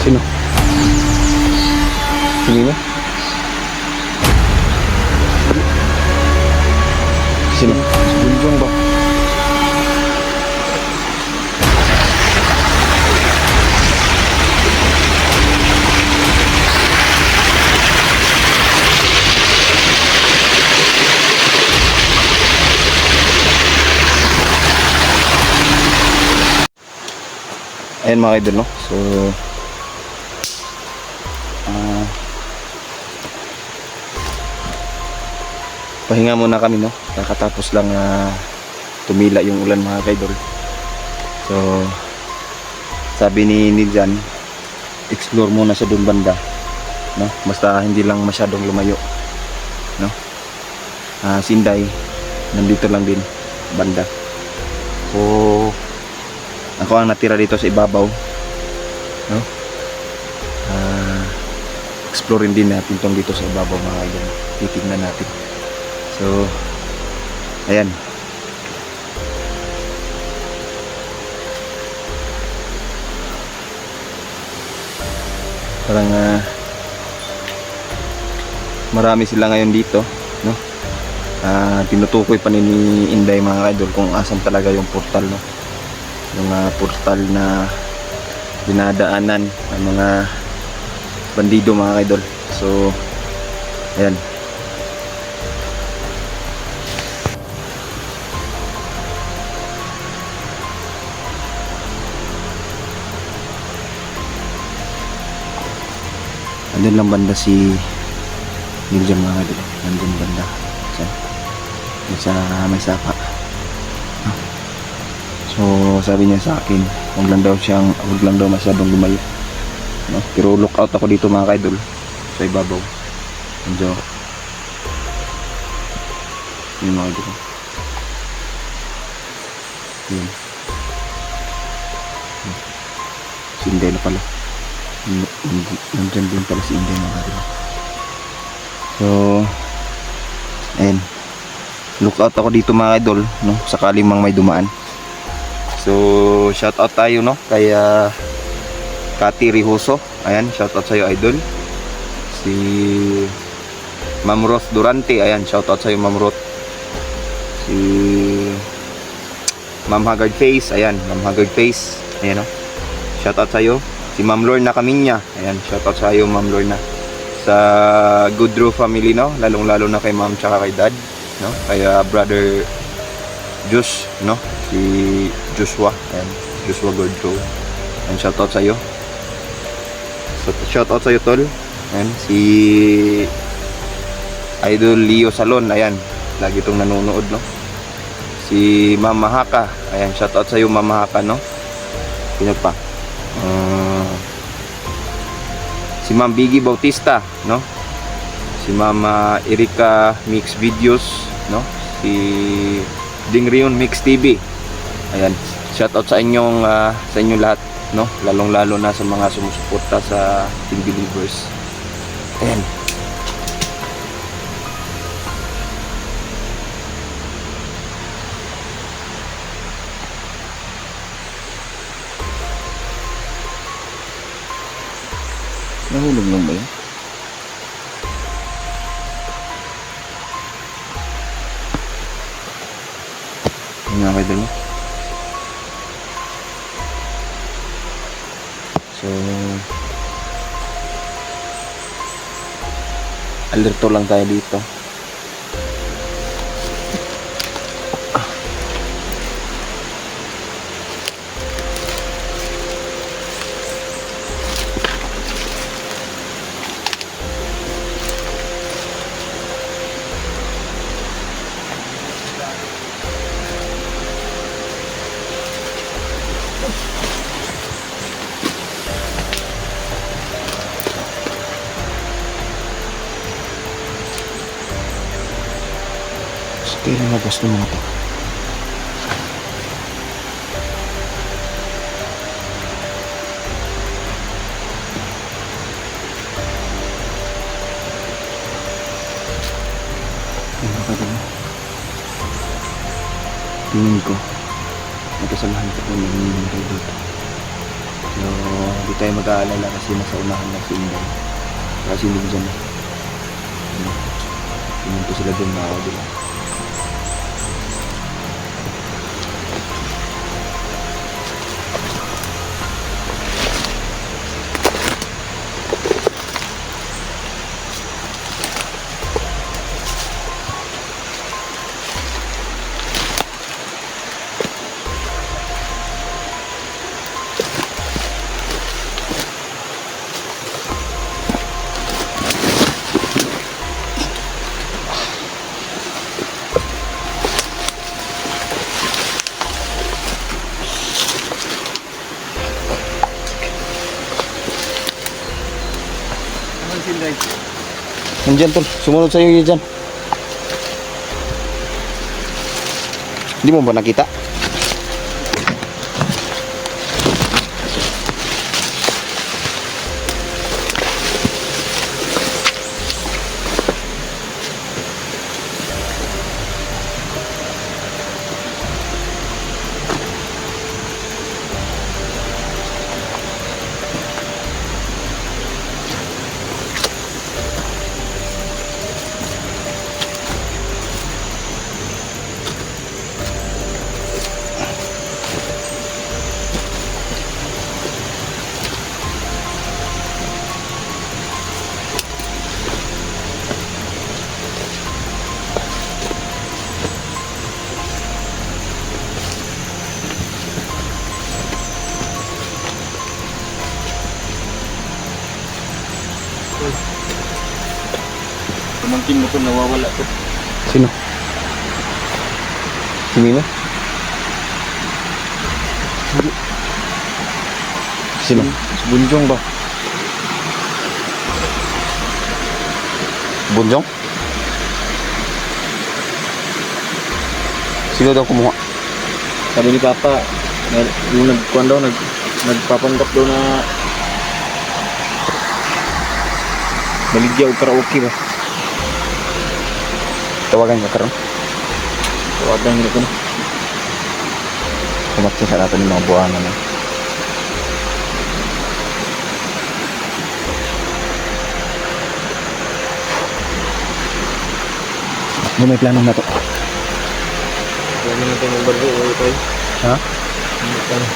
Sino? Sino? Sino? Bunjong ba? Ayan mga idol, no? So pahinga muna kami, no? Kakatapos lang tumila yung ulan mga idol. So sabi ni Jan, explore muna sa doon banda, no? Basta hindi lang masyadong lumayo, no? Sinday nandito lang din banda. So ako ang natira dito sa ibabaw, no? Explorein din natin tong dito sa ibabaw mga idol. Titingnan natin. So ayan. Parang marami sila ngayon dito, no? Tinutukoy pa ni Inday mga idol kung asan talaga yung portal, no? Yung portal na dinadaanan ng mga bandido mga idol. So ayan. Andun lang banda si Niljan mga idol. Andun banda sa may sapa. So sabi niya sa akin, huwag lang daw masyadong lumayo, no? Pero look out ako dito mga idol sa ibabaw. Medyo yun mga idol. Yun. Si Inday na pala. Nandyan din pala si Inday mga idol. So ayan, look out ako dito mga idol, no? Sakaling mang may dumaan. So shout out tayo, no, kay Kati Rihoso. Ayan, shout out sa iyo idol. Si Ma'am Roth Durante, ayan, shout out sa iyo Ma'am Roth. Si Ma'am Haggard Face, ayan, Ma'am Haggard Face, ayan, no, shout out sa iyo. Si Ma'am Lorna Kaminya, ayan, shout out sa iyo Ma'am Lorna. Sa Goodrow family, no, lalong lalo na kay Ma'am tsaka kay Dad, no, kay brother Jus, no, si Joshua, ayan, Joshua Goodrow, ayan, shout out sa iyo. So shout out sa iyo tol. Ayan, si Idol Leo Salon, ayan, lagi itong nanonood, no. Si Mama Haka, ayan, shout out sa iyo Mama Haka, no. Sino pa? Si Ma'am Biggie Bautista, no. Si Mama Erika Mix Videos, no. Si Ding Rion Mix TV. Ayan, shout out sa inyong lahat, no, lalong lalo na sa mga sumusuporta sa Team Believers. Ayan. Nahulog lang ba yun? Ayan nga kayo dun. So alerto lang tayo dito. Kailan labas ng mga to? Tingin ko, nagkasalahan ko po ng nangyayari dito. So Hindi tayo mag-aalala kasi nasa unahan lang si Inday. Kasi hindi dyan. Pumunta sila doon mga idol. Nandyan tol, sumunod sa'yo yun dyan. Hindi mo ba nakita? Pamangkin mo to, nawawala to. Sino? Si Mima? Sino? Si Bunjong ba? Bunjong? Sino daw kumuha? Sabi ni Papa, yung nagkuhan daw, nagpapanggap daw na baligya o karaoke ba? Tawagan ka karon. Tawagan nyo ko na. Kumatsa sa natin yung mga buwangan na. Ano may plano na to? Kaya mo natin yung barbo o ito eh. Ha? Ano?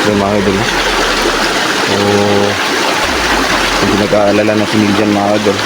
Yung mga idol. So, hindi nag-aalala na si Miljan mga idol.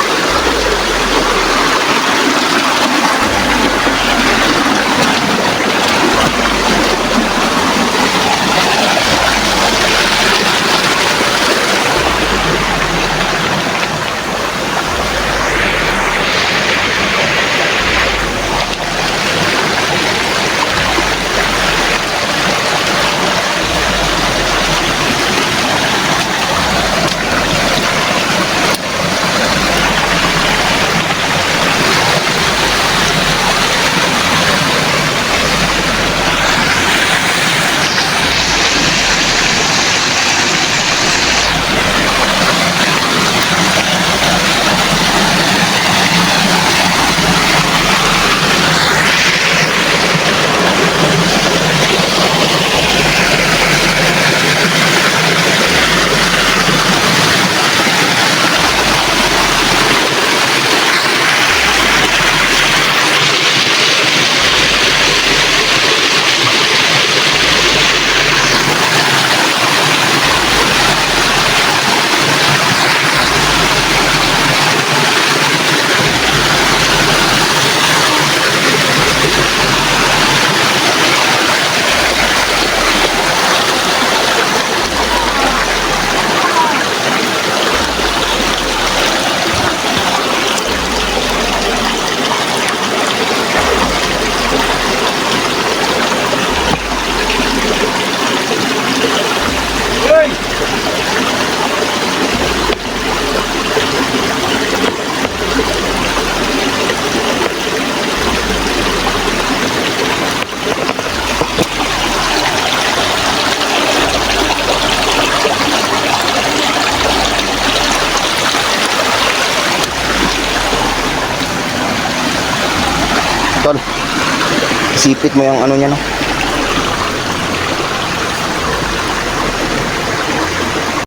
Tol, isipit mo yung ano niya, no?